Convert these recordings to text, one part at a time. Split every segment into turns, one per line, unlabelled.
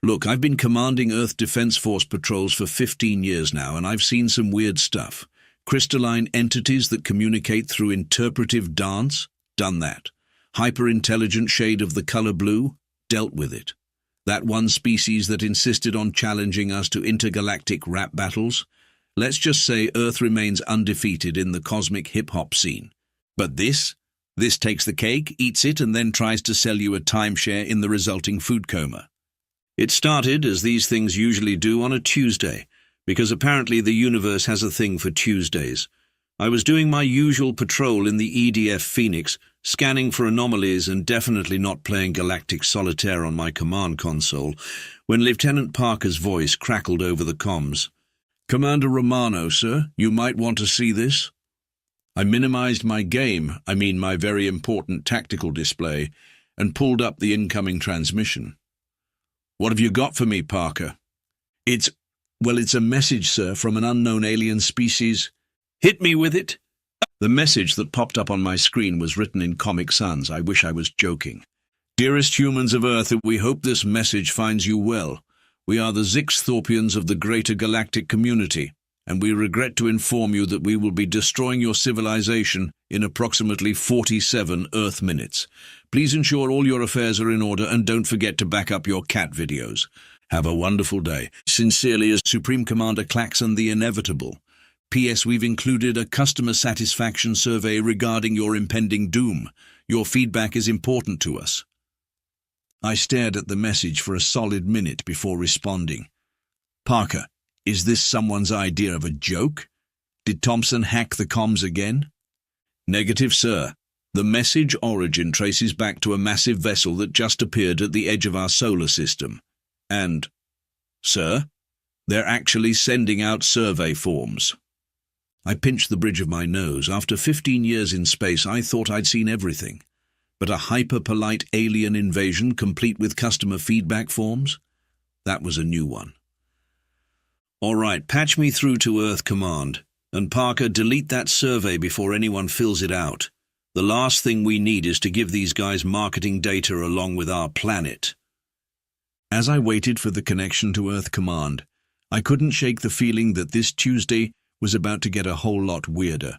Look, I've been commanding Earth Defense Force patrols for 15 years now, and I've seen some weird stuff. Crystalline entities that communicate through interpretive dance? Done that. Hyper-intelligent shade of the color blue? Dealt with it. That one species that insisted on challenging us to intergalactic rap battles? Let's just say Earth remains undefeated in the cosmic hip-hop scene. But this takes the cake, eats it, and then tries to sell you a timeshare in the resulting food coma. It started, as these things usually do, on a Tuesday, because apparently the universe has a thing for Tuesdays. I was doing my usual patrol in the EDF Phoenix, scanning for anomalies and definitely not playing Galactic Solitaire on my command console, when Lieutenant Parker's voice crackled over the comms. "Commander Romano, sir, you might want to see this." I minimized my my very important tactical display, and pulled up the incoming transmission. "What have you got for me, Parker?" It's a message, sir, from an unknown alien species." "Hit me with it." The message that popped up on my screen was written in Comic Sans. I wish I was joking. "Dearest humans of Earth, we hope this message finds you well. We are the Zixthorpians of the greater galactic community, and we regret to inform you that we will be destroying your civilization in approximately 47 Earth minutes. Please ensure all your affairs are in order, and don't forget to back up your cat videos. Have a wonderful day. Sincerely, as Supreme Commander Klaxon the Inevitable. P.S. We've included a customer satisfaction survey regarding your impending doom. Your feedback is important to us." I stared at the message for a solid minute before responding. "Parker, is this someone's idea of a joke? Did Thompson hack the comms again?" "Negative, sir. The message origin traces back to a massive vessel that just appeared at the edge of our solar system. And, sir, they're actually sending out survey forms." I pinched the bridge of my nose. After 15 years in space, I thought I'd seen everything. But a hyper-polite alien invasion complete with customer feedback forms? That was a new one. "All right, patch me through to Earth Command. And Parker, delete that survey before anyone fills it out. The last thing we need is to give these guys marketing data along with our planet." As I waited for the connection to Earth Command, I couldn't shake the feeling that this Tuesday was about to get a whole lot weirder.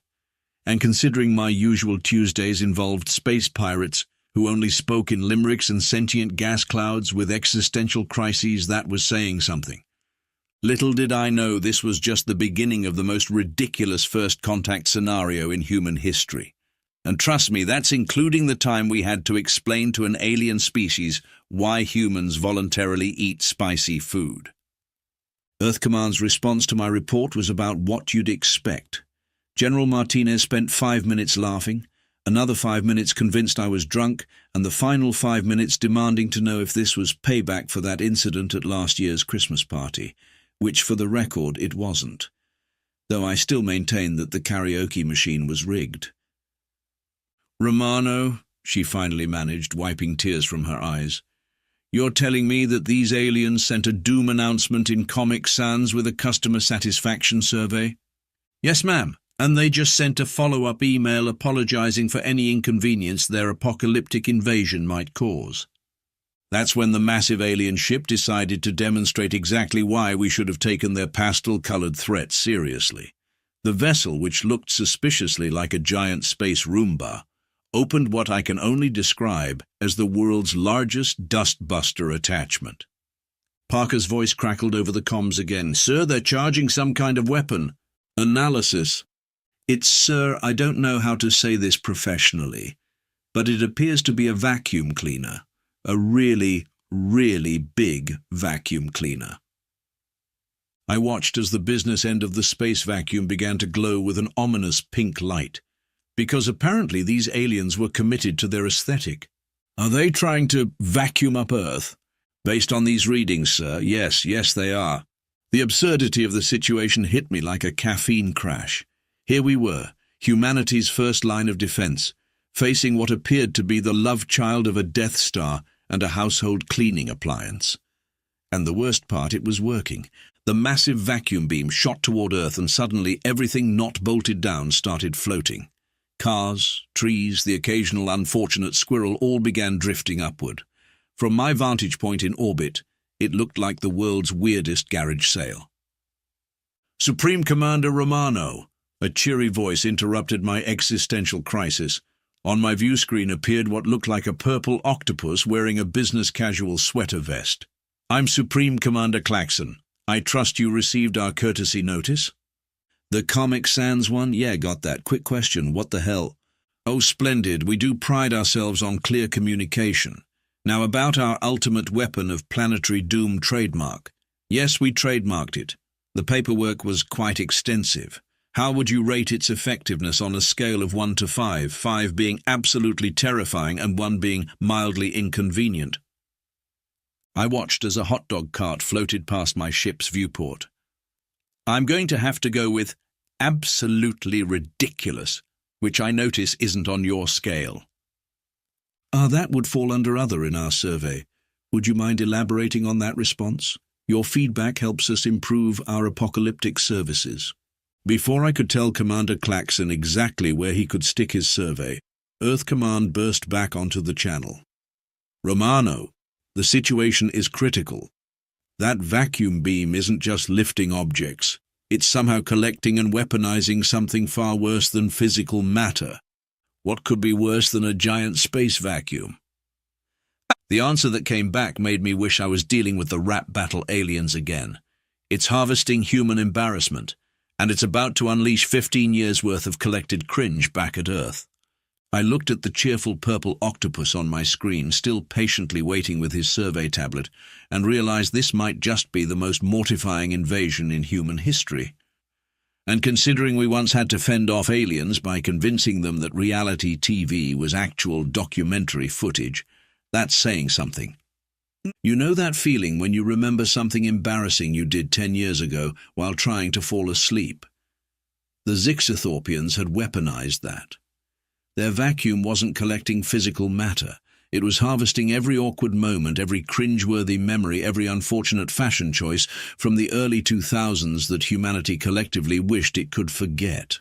And considering my usual Tuesdays involved space pirates who only spoke in limericks and sentient gas clouds with existential crises, that was saying something. Little did I know this was just the beginning of the most ridiculous first contact scenario in human history. And trust me, that's including the time we had to explain to an alien species why humans voluntarily eat spicy food. Earth Command's response to my report was about what you'd expect. General Martinez spent 5 minutes laughing, another 5 minutes convinced I was drunk, and the final 5 minutes demanding to know if this was payback for that incident at last year's Christmas party, which for the record it wasn't, though I still maintain that the karaoke machine was rigged. "Romano," she finally managed, wiping tears from her eyes, "you're telling me that these aliens sent a doom announcement in Comic Sans with a customer satisfaction survey?" "Yes, ma'am, and they just sent a follow-up email apologizing for any inconvenience their apocalyptic invasion might cause." That's when the massive alien ship decided to demonstrate exactly why we should have taken their pastel-colored threat seriously. The vessel, which looked suspiciously like a giant space Roomba, opened what I can only describe as the world's largest dustbuster attachment. Parker's voice crackled over the comms again. "Sir, they're charging some kind of weapon." "Analysis. It's, sir, I don't know how to say this professionally, but it appears to be a vacuum cleaner. A really, really big vacuum cleaner." I watched as the business end of the space vacuum began to glow with an ominous pink light, because apparently these aliens were committed to their aesthetic. "Are they trying to vacuum up Earth?" "Based on these readings, sir, yes, they are." The absurdity of the situation hit me like a caffeine crash. Here we were, humanity's first line of defense, facing what appeared to be the love child of a Death Star and a household cleaning appliance. And the worst part, it was working. The massive vacuum beam shot toward Earth, and suddenly everything not bolted down started floating. Cars, trees, the occasional unfortunate squirrel all began drifting upward. From my vantage point in orbit, It looked like the world's weirdest garage sale. "Supreme Commander Romano," a cheery voice interrupted my existential crisis. On my view screen appeared what looked like a purple octopus wearing a business-casual sweater vest. "I'm Supreme Commander Klaxon. I trust you received our courtesy notice?" "The Comic Sans one? Yeah, got that. Quick question, what the hell?" "Oh, splendid. We do pride ourselves on clear communication. Now about our ultimate weapon of planetary doom trademark. Yes, we trademarked it. The paperwork was quite extensive. How would you rate its effectiveness on a scale of 1 to 5, 5 being absolutely terrifying and 1 being mildly inconvenient?" I watched as a hot dog cart floated past my ship's viewport. "I'm going to have to go with absolutely ridiculous, which I notice isn't on your scale." That would fall under other in our survey. Would you mind elaborating on that response? Your feedback helps us improve our apocalyptic services. Before I could tell Commander Klaxon exactly where he could stick his survey, Earth Command burst back onto the channel. "Romano, the situation is critical. That vacuum beam isn't just lifting objects. It's somehow collecting and weaponizing something far worse than physical matter. What could be worse than a giant space vacuum?" The answer that came back made me wish I was dealing with the rap battle aliens again. "It's harvesting human embarrassment, and it's about to unleash 15 years' worth of collected cringe back at Earth." I looked at the cheerful purple octopus on my screen, still patiently waiting with his survey tablet, and realized this might just be the most mortifying invasion in human history. And considering we once had to fend off aliens by convincing them that reality TV was actual documentary footage, that's saying something. You know that feeling when you remember something embarrassing you did 10 years ago while trying to fall asleep? The Zixothorpians had weaponized that. Their vacuum wasn't collecting physical matter. It was harvesting every awkward moment, every cringeworthy memory, every unfortunate fashion choice from the early 2000s that humanity collectively wished it could forget.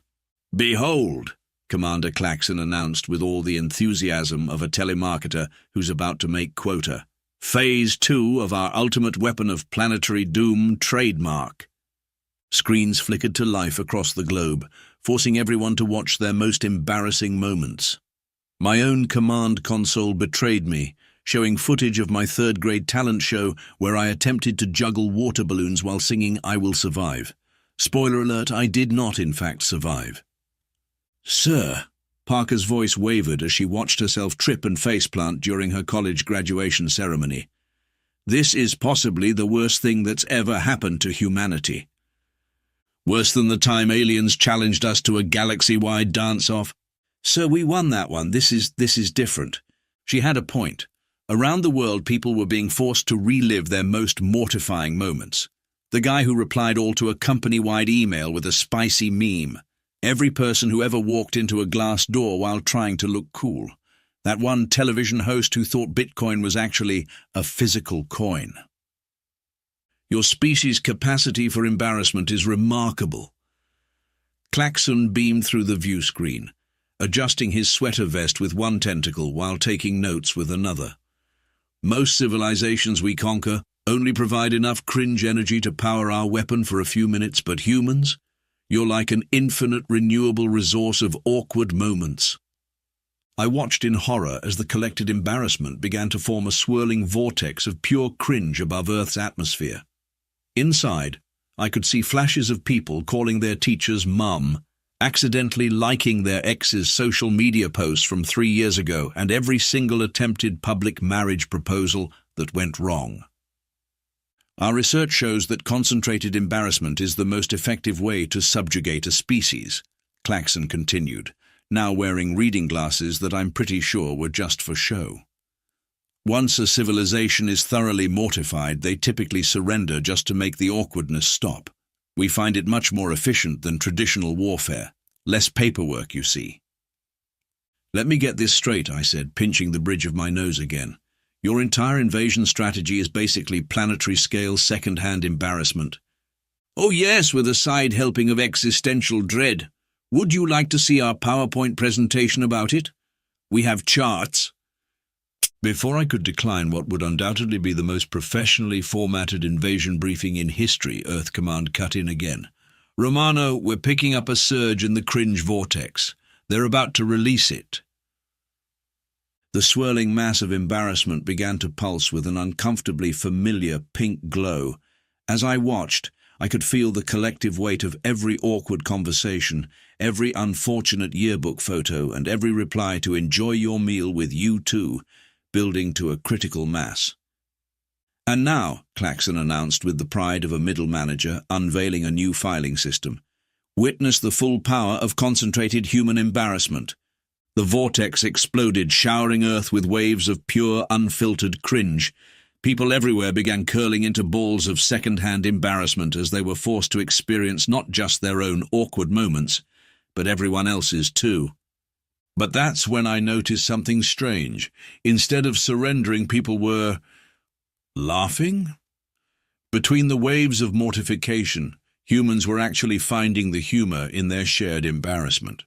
"Behold," Commander Klaxon announced with all the enthusiasm of a telemarketer who's about to make quota, "Phase 2 of our ultimate weapon of planetary doom trademark." Screens flickered to life across the globe, forcing everyone to watch their most embarrassing moments. My own command console betrayed me, showing footage of my third-grade talent show where I attempted to juggle water balloons while singing "I Will Survive." Spoiler alert, I did not in fact survive. "Sir," Parker's voice wavered as she watched herself trip and faceplant during her college graduation ceremony. "This is possibly the worst thing that's ever happened to humanity. Worse than the time aliens challenged us to a galaxy-wide dance-off. Sir, we won that one. This is different." She had a point. Around the world, people were being forced to relive their most mortifying moments. The guy who replied all to a company-wide email with a spicy meme. Every person who ever walked into a glass door while trying to look cool. That one television host who thought Bitcoin was actually a physical coin. Your species' capacity for embarrassment is remarkable. Klaxon beamed through the view screen, adjusting his sweater vest with one tentacle while taking notes with another. "Most civilizations we conquer only provide enough cringe energy to power our weapon for a few minutes, but humans? You're like an infinite renewable resource of awkward moments." I watched in horror as the collected embarrassment began to form a swirling vortex of pure cringe above Earth's atmosphere. Inside, I could see flashes of people calling their teachers mum, accidentally liking their ex's social media posts from 3 years ago, and every single attempted public marriage proposal that went wrong. Our research shows that concentrated embarrassment is the most effective way to subjugate a species, Klaxon continued, now wearing reading glasses that I'm pretty sure were just for show. Once a civilization is thoroughly mortified, they typically surrender just to make the awkwardness stop. We find it much more efficient than traditional warfare. Less paperwork, you see. "Let me get this straight," I said, pinching the bridge of my nose again. "Your entire invasion strategy is basically planetary-scale second-hand embarrassment." "Oh yes, with a side helping of existential dread. Would you like to see our PowerPoint presentation about it? We have charts." Before I could decline what would undoubtedly be the most professionally formatted invasion briefing in history, Earth Command cut in again. "Romano, we're picking up a surge in the cringe vortex. They're about to release it." The swirling mass of embarrassment began to pulse with an uncomfortably familiar pink glow. As I watched, I could feel the collective weight of every awkward conversation, every unfortunate yearbook photo, and every reply to "enjoy your meal with you too," building to a critical mass. "And now," Claxon announced with the pride of a middle manager unveiling a new filing system, "witness the full power of concentrated human embarrassment." The vortex exploded, showering Earth with waves of pure, unfiltered cringe. People everywhere began curling into balls of second-hand embarrassment as they were forced to experience not just their own awkward moments, but everyone else's too. But that's when I noticed something strange. Instead of surrendering, people were laughing? Between the waves of mortification, humans were actually finding the humor in their shared embarrassment.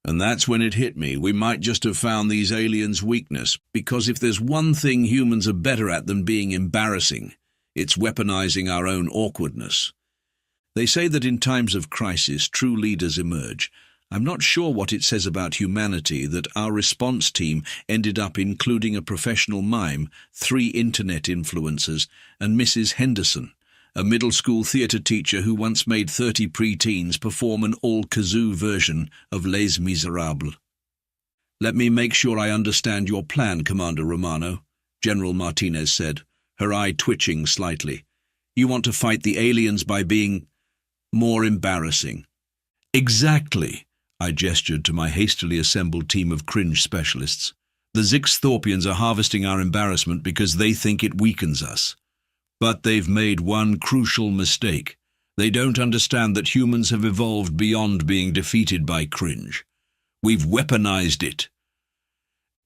And that's when it hit me. We might just have found these aliens' weakness, because if there's one thing humans are better at than being embarrassing, it's weaponizing our own awkwardness. They say that in times of crisis, true leaders emerge. I'm not sure what it says about humanity that our response team ended up including a professional mime, 3 internet influencers, and Mrs. Henderson, a middle school theatre teacher who once made 30 preteens perform an all-kazoo version of Les Miserables. "Let me make sure I understand your plan, Commander Romano," General Martinez said, her eye twitching slightly. "You want to fight the aliens by being more embarrassing." "Exactly," I gestured to my hastily assembled team of cringe specialists. "The Zixthorpians are harvesting our embarrassment because they think it weakens us. But they've made one crucial mistake. They don't understand that humans have evolved beyond being defeated by cringe. We've weaponized it."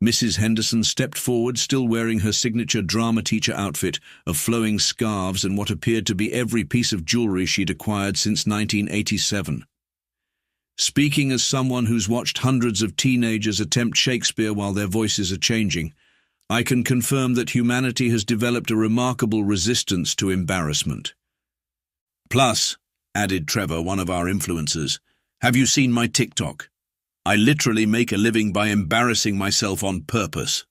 Mrs. Henderson stepped forward, still wearing her signature drama teacher outfit of flowing scarves and what appeared to be every piece of jewelry she'd acquired since 1987. "Speaking as someone who's watched hundreds of teenagers attempt Shakespeare while their voices are changing, I can confirm that humanity has developed a remarkable resistance to embarrassment. Plus," added Trevor, one of our influencers, "have you seen my TikTok? I literally make a living by embarrassing myself on purpose."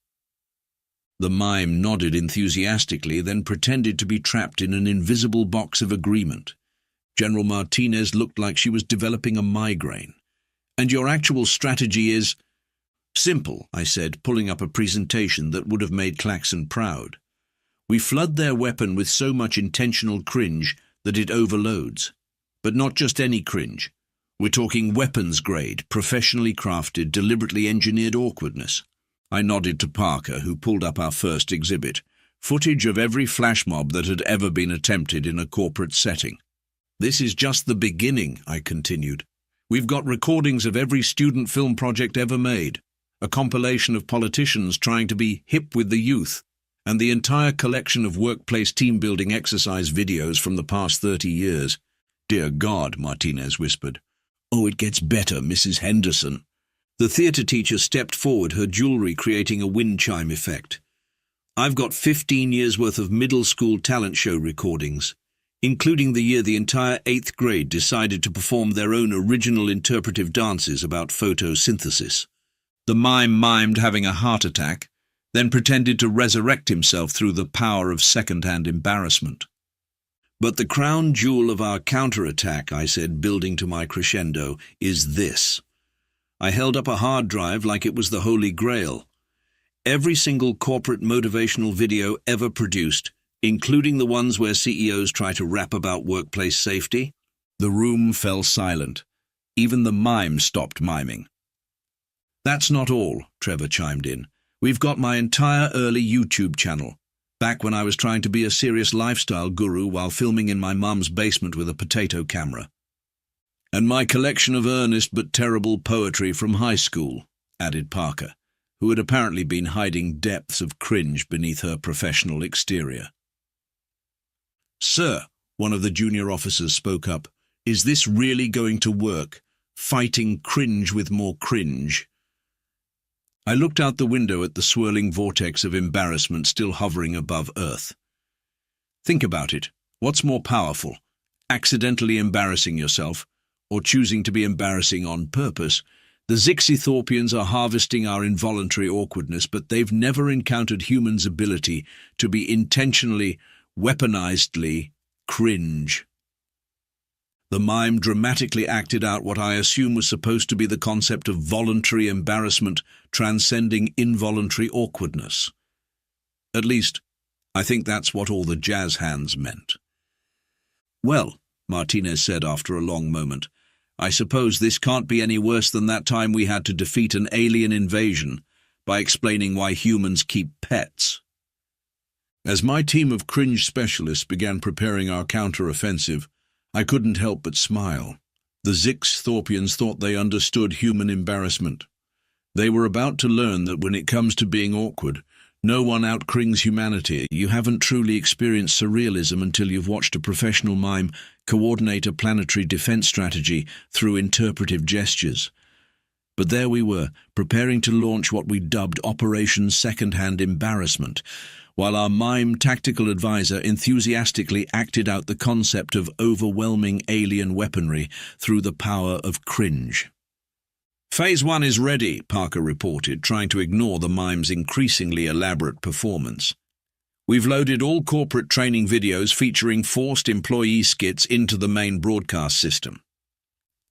The mime nodded enthusiastically, then pretended to be trapped in an invisible box of agreement. General Martinez looked like she was developing a migraine. "And your actual strategy is—" "Simple," I said, pulling up a presentation that would have made Claxon proud. "We flood their weapon with so much intentional cringe that it overloads. But not just any cringe. We're talking weapons-grade, professionally crafted, deliberately engineered awkwardness." I nodded to Parker, who pulled up our first exhibit, footage of every flash mob that had ever been attempted in a corporate setting. "This is just the beginning," I continued. "We've got recordings of every student film project ever made, a compilation of politicians trying to be hip with the youth, and the entire collection of workplace team-building exercise videos from the past 30 years. "Dear God," Martinez whispered. "Oh, it gets better, Mrs. Henderson." The theatre teacher stepped forward, her jewelry creating a wind chime effect. "I've got 15 years' worth of middle school talent show recordings, including the year the entire 8th grade decided to perform their own original interpretive dances about photosynthesis." The mime mimed having a heart attack, then pretended to resurrect himself through the power of second-hand embarrassment. "But the crown jewel of our counterattack," I said, building to my crescendo, "is this." I held up a hard drive like it was the Holy Grail. Every single corporate motivational video ever produced, including the ones where CEOs try to rap about workplace safety. The room fell silent. Even the mime stopped miming. "That's not all," Trevor chimed in. "We've got my entire early YouTube channel, back when I was trying to be a serious lifestyle guru while filming in my mum's basement with a potato camera. And my collection of earnest but terrible poetry from high school," added Parker, who had apparently been hiding depths of cringe beneath her professional exterior. "Sir," one of the junior officers spoke up, "is this really going to work? Fighting cringe with more cringe?" I looked out the window at the swirling vortex of embarrassment still hovering above Earth. Think about it. What's more powerful? Accidentally embarrassing yourself, or choosing to be embarrassing on purpose? The Zixithorpians are harvesting our involuntary awkwardness, but they've never encountered humans' ability to be intentionally, weaponizedly cringe. The mime dramatically acted out what I assume was supposed to be the concept of voluntary embarrassment transcending involuntary awkwardness. At least, I think that's what all the jazz hands meant. Well, Martinez said after a long moment, I suppose this can't be any worse than that time we had to defeat an alien invasion by explaining why humans keep pets. As my team of cringe specialists began preparing our counter-offensive, I couldn't help but smile. The Zixithorpians thought they understood human embarrassment. They were about to learn that when it comes to being awkward, no one outcrins humanity. You haven't truly experienced surrealism until you've watched a professional mime coordinate a planetary defense strategy through interpretive gestures. But there we were, preparing to launch what we dubbed Operation Second-Hand Embarrassment, while our mime tactical advisor enthusiastically acted out the concept of overwhelming alien weaponry through the power of cringe. Phase 1 is ready, Parker reported, trying to ignore the mime's increasingly elaborate performance. We've loaded all corporate training videos featuring forced employee skits into the main broadcast system.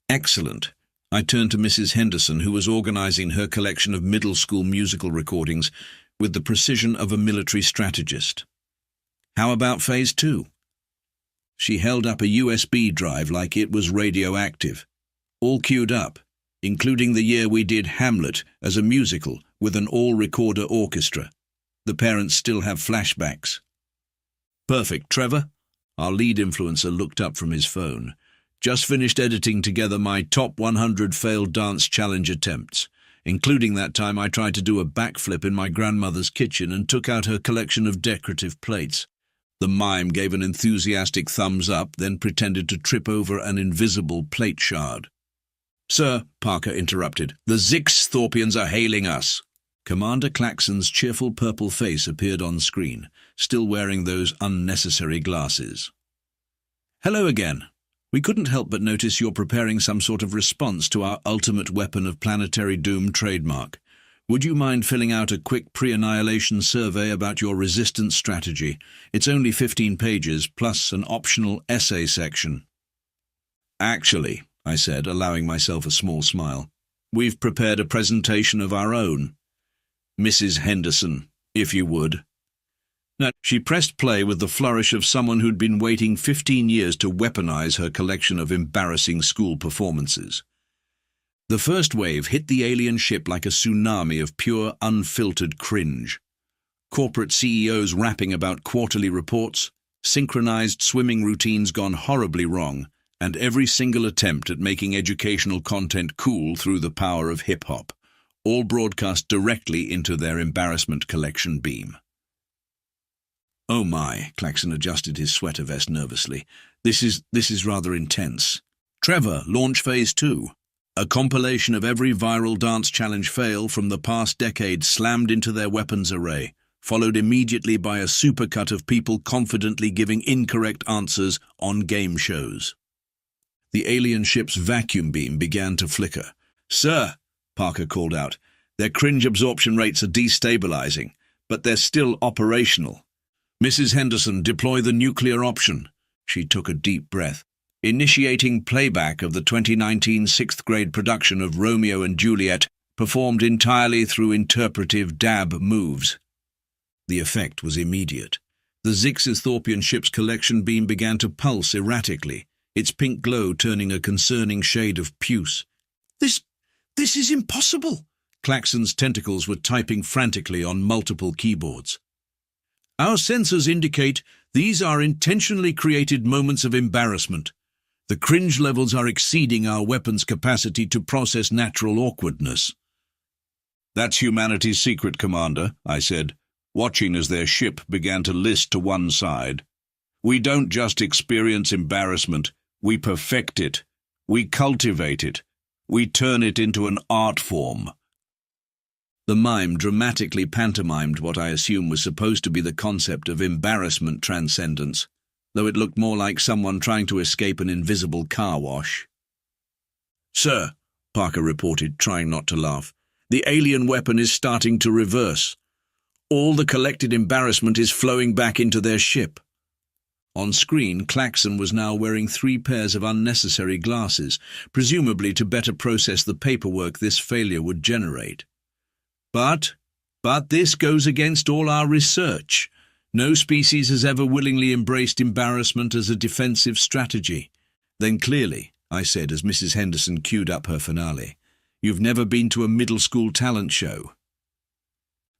Excellent. I turned to Mrs. Henderson, who was organizing her collection of middle school musical recordings with the precision of a military strategist. How about Phase 2? She held up a USB drive like it was radioactive, all queued up, including the year we did Hamlet as a musical with an all-recorder orchestra. The parents still have flashbacks. Perfect, Trevor. Our lead influencer looked up from his phone. Just finished editing together my top 100 failed dance challenge attempts, including that time I tried to do a backflip in my grandmother's kitchen and took out her collection of decorative plates. The mime gave an enthusiastic thumbs up, then pretended to trip over an invisible plate shard. Sir, Parker interrupted, the Zixithorpians are hailing us. Commander Claxon's cheerful purple face appeared on screen, still wearing those unnecessary glasses. Hello again. We couldn't help but notice you're preparing some sort of response to our ultimate weapon of planetary doom trademark. Would you mind filling out a quick pre-annihilation survey about your resistance strategy? It's only 15 pages, plus an optional essay section. Actually, I said, allowing myself a small smile, we've prepared a presentation of our own. Mrs. Henderson, if you would. Now, she pressed play with the flourish of someone who'd been waiting 15 years to weaponize her collection of embarrassing school performances. The first wave hit the alien ship like a tsunami of pure, unfiltered cringe. Corporate CEOs rapping about quarterly reports, synchronized swimming routines gone horribly wrong, and every single attempt at making educational content cool through the power of hip-hop, all broadcast directly into their embarrassment collection beam. Oh my, Claxon adjusted his sweater vest nervously. This is rather intense. Trevor, launch Phase 2. A compilation of every viral dance challenge fail from the past decade slammed into their weapons array, followed immediately by a supercut of people confidently giving incorrect answers on game shows. The alien ship's vacuum beam began to flicker. Sir, Parker called out, their cringe absorption rates are destabilizing, but they're still operational. Mrs. Henderson, deploy the nuclear option. She took a deep breath. Initiating playback of the 2019 sixth-grade production of Romeo and Juliet, performed entirely through interpretive dab moves. The effect was immediate. The Zixithorpian ship's collection beam began to pulse erratically, its pink glow turning a concerning shade of puce. This is impossible! Claxon's tentacles were typing frantically on multiple keyboards. Our sensors indicate these are intentionally created moments of embarrassment. The cringe levels are exceeding our weapon's capacity to process natural awkwardness. That's humanity's secret, Commander, I said, watching as their ship began to list to one side. We don't just experience embarrassment, we perfect it, we cultivate it, we turn it into an art form. The mime dramatically pantomimed what I assume was supposed to be the concept of embarrassment transcendence, though it looked more like someone trying to escape an invisible car wash. "Sir," Parker reported, trying not to laugh, "the alien weapon is starting to reverse. All the collected embarrassment is flowing back into their ship." On screen, Claxon was now wearing 3 pairs of unnecessary glasses, presumably to better process the paperwork this failure would generate. But this goes against all our research. No species has ever willingly embraced embarrassment as a defensive strategy. "Then clearly," I said as Mrs. Henderson queued up her finale, "you've never been to a middle school talent show."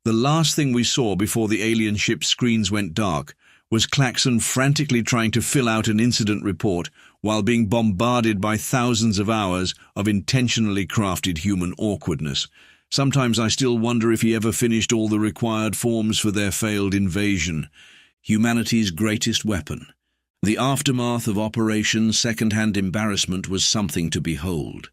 The last thing we saw before the alien ship's screens went dark was Claxon frantically trying to fill out an incident report while being bombarded by thousands of hours of intentionally crafted human awkwardness. Sometimes I still wonder if he ever finished all the required forms for their failed invasion. Humanity's greatest weapon. The aftermath of Operation Second-Hand Embarrassment was something to behold.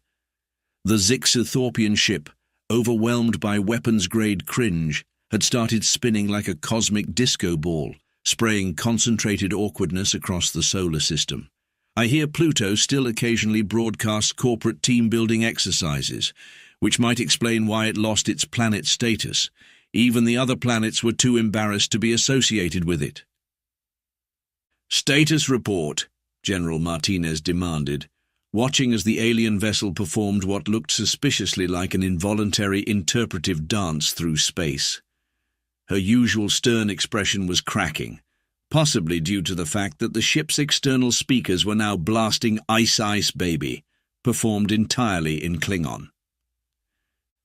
The Zixothorpian ship, overwhelmed by weapons-grade cringe, had started spinning like a cosmic disco ball, spraying concentrated awkwardness across the solar system. I hear Pluto still occasionally broadcasts corporate team-building exercises, which might explain why it lost its planet status. Even the other planets were too embarrassed to be associated with it. "Status report," General Martinez demanded, watching as the alien vessel performed what looked suspiciously like an involuntary interpretive dance through space. Her usual stern expression was cracking, possibly due to the fact that the ship's external speakers were now blasting Ice Ice Baby, performed entirely in Klingon.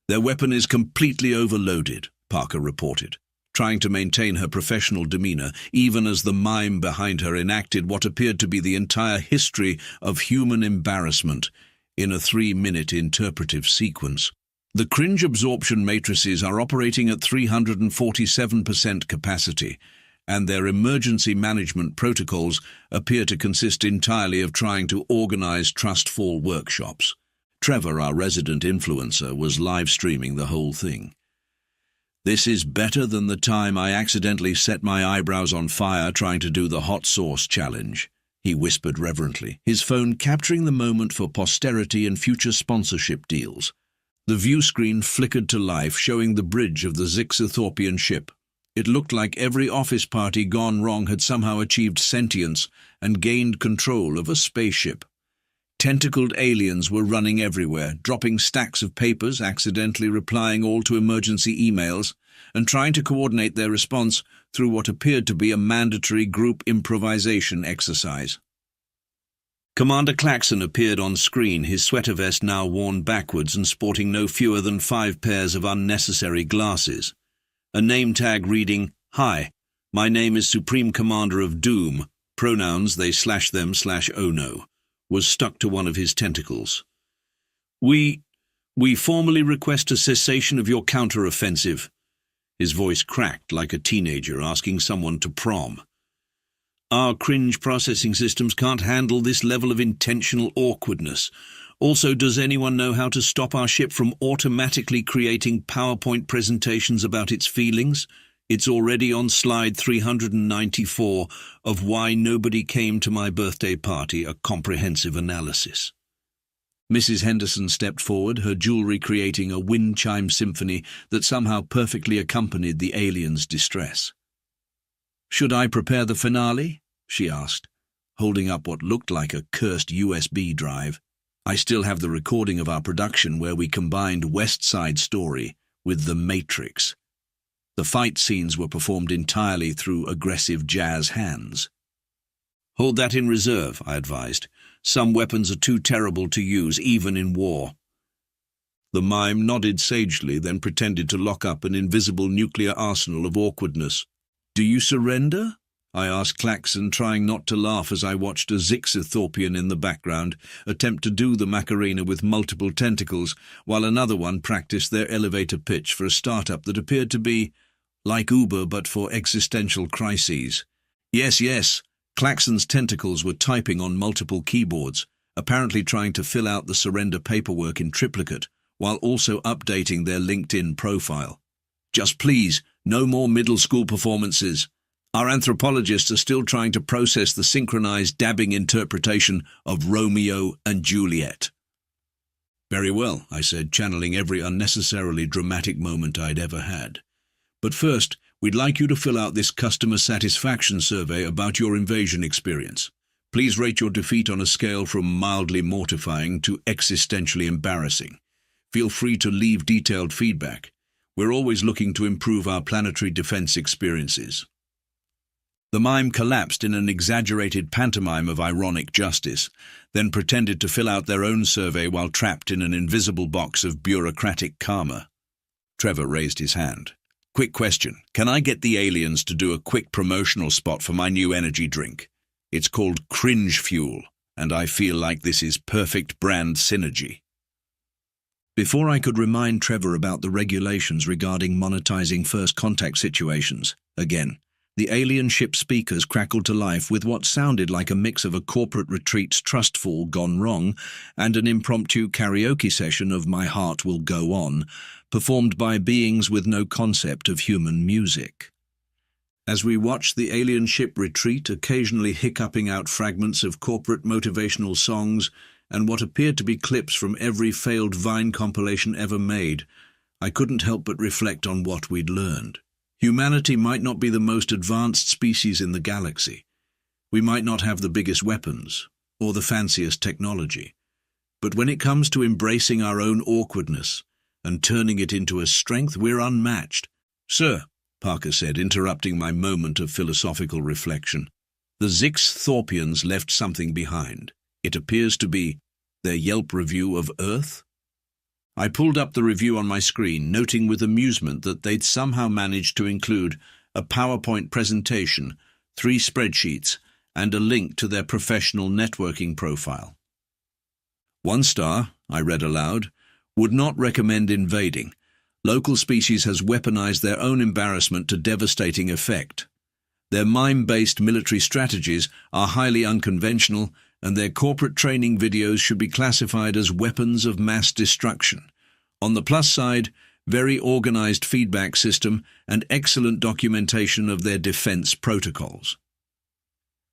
"Their weapon is completely overloaded," Parker reported, trying to maintain her professional demeanor, even as the mime behind her enacted what appeared to be the entire history of human embarrassment in a 3-minute interpretive sequence. "The cringe absorption matrices are operating at 347% capacity, and their emergency management protocols appear to consist entirely of trying to organize trust fall workshops." Trevor, our resident influencer, was live-streaming the whole thing. "This is better than the time I accidentally set my eyebrows on fire trying to do the hot sauce challenge," he whispered reverently, his phone capturing the moment for posterity and future sponsorship deals. The view screen flickered to life, showing the bridge of the Zixothorpian ship. It looked like every office party gone wrong had somehow achieved sentience and gained control of a spaceship. Tentacled aliens were running everywhere, dropping stacks of papers, accidentally replying all to emergency emails, and trying to coordinate their response through what appeared to be a mandatory group improvisation exercise. Commander Claxon appeared on screen, his sweater vest now worn backwards and sporting no fewer than 5 pairs of unnecessary glasses. A name tag reading, "Hi, my name is Supreme Commander of Doom, pronouns they/them/oh no, was stuck to one of his tentacles. We formally request a cessation of your counter-offensive." His voice cracked like a teenager asking someone to prom. "Our cringe processing systems can't handle this level of intentional awkwardness. Also, does anyone know how to stop our ship from automatically creating PowerPoint presentations about its feelings? It's already on slide 394 of Why Nobody Came to My Birthday Party, a comprehensive analysis." Mrs. Henderson stepped forward, her jewelry creating a wind chime symphony that somehow perfectly accompanied the alien's distress. "Should I prepare the finale?" she asked, holding up what looked like a cursed USB drive. "I still have the recording of our production where we combined West Side Story with The Matrix. The fight scenes were performed entirely through aggressive jazz hands." "Hold that in reserve," I advised. "Some weapons are too terrible to use, even in war." The mime nodded sagely, then pretended to lock up an invisible nuclear arsenal of awkwardness. "Do you surrender?" I asked Claxon, trying not to laugh as I watched a Zixothorpian in the background attempt to do the Macarena with multiple tentacles, while another one practiced their elevator pitch for a startup that appeared to be like Uber but for existential crises. Yes. Claxon's tentacles were typing on multiple keyboards, apparently trying to fill out the surrender paperwork in triplicate, while also updating their LinkedIn profile. Just please, no more middle school performances. Our anthropologists are still trying to process the synchronized dabbing interpretation of Romeo and Juliet. Very well, I said, channeling every unnecessarily dramatic moment I'd ever had. But first, we'd like you to fill out this customer satisfaction survey about your invasion experience. Please rate your defeat on a scale from mildly mortifying to existentially embarrassing. Feel free to leave detailed feedback. We're always looking to improve our planetary defense experiences. The mime collapsed in an exaggerated pantomime of ironic justice, then pretended to fill out their own survey while trapped in an invisible box of bureaucratic karma. Trevor raised his hand. Quick question. Can I get the aliens to do a quick promotional spot for my new energy drink? It's called Cringe Fuel, and I feel like this is perfect brand synergy. Before I could remind Trevor about the regulations regarding monetizing first contact situations, again, the alien ship speakers crackled to life with what sounded like a mix of a corporate retreat's trustful gone wrong and an impromptu karaoke session of My Heart Will Go On, performed by beings with no concept of human music. As we watched the alien ship retreat, occasionally hiccuping out fragments of corporate motivational songs and what appeared to be clips from every failed Vine compilation ever made, I couldn't help but reflect on what we'd learned. Humanity might not be the most advanced species in the galaxy. We might not have the biggest weapons or the fanciest technology. But when it comes to embracing our own awkwardness and turning it into a strength, we're unmatched. Sir, Parker said, interrupting my moment of philosophical reflection, the Zix-Thorpians left something behind. It appears to be their Yelp review of Earth. I pulled up the review on my screen, noting with amusement that they'd somehow managed to include a PowerPoint presentation, 3 spreadsheets, and a link to their professional networking profile. 1 star, I read aloud, would not recommend invading. Local species has weaponized their own embarrassment to devastating effect. Their mime-based military strategies are highly unconventional, and their corporate training videos should be classified as weapons of mass destruction. On the plus side, very organized feedback system and excellent documentation of their defense protocols.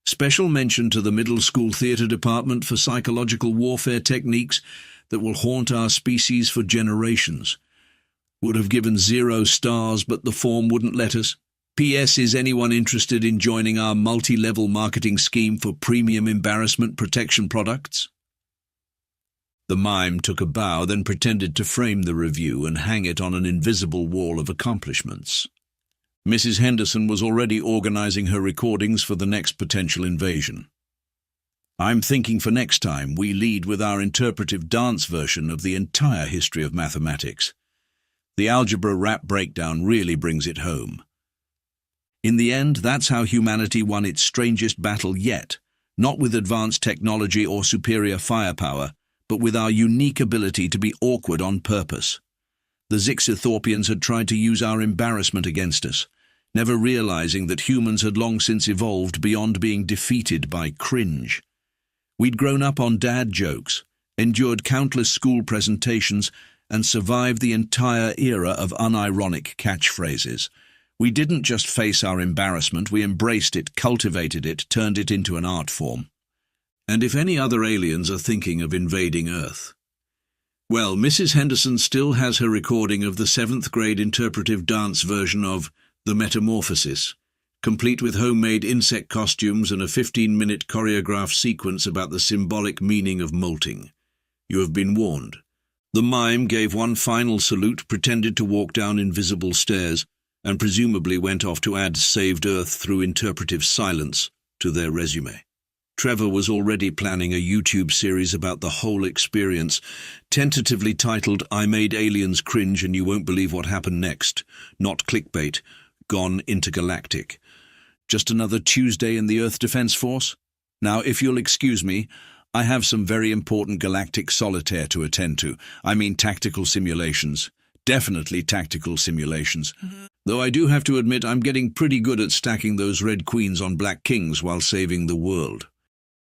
Special mention to the middle school theater department for psychological warfare techniques that will haunt our species for generations. Would have given 0 stars, but the form wouldn't let us. P.S. Is anyone interested in joining our multi-level marketing scheme for premium embarrassment protection products? The mime took a bow, then pretended to frame the review and hang it on an invisible wall of accomplishments. Mrs. Henderson was already organizing her recordings for the next potential invasion. I'm thinking for next time we lead with our interpretive dance version of the entire history of mathematics. The algebra rap breakdown really brings it home. In the end, that's how humanity won its strangest battle yet, not with advanced technology or superior firepower, but with our unique ability to be awkward on purpose. The Zixithorpians had tried to use our embarrassment against us, never realizing that humans had long since evolved beyond being defeated by cringe. We'd grown up on dad jokes, endured countless school presentations, and survived the entire era of unironic catchphrases. We didn't just face our embarrassment, we embraced it, cultivated it, turned it into an art form. And if any other aliens are thinking of invading Earth, well, Mrs. Henderson still has her recording of the 7th grade interpretive dance version of The Metamorphosis, complete with homemade insect costumes and a 15-minute choreographed sequence about the symbolic meaning of molting. You have been warned. The mime gave one final salute, pretended to walk down invisible stairs, and presumably went off to add Saved Earth through interpretive silence to their resume. Trevor was already planning a YouTube series about the whole experience, tentatively titled I Made Aliens Cringe and You Won't Believe What Happened Next, not clickbait, gone intergalactic. Just another Tuesday in the Earth Defense Force? Now, if you'll excuse me, I have some very important galactic solitaire to attend to. I mean tactical simulations. Definitely tactical simulations. Though I do have to admit I'm getting pretty good at stacking those red queens on black kings while saving the world.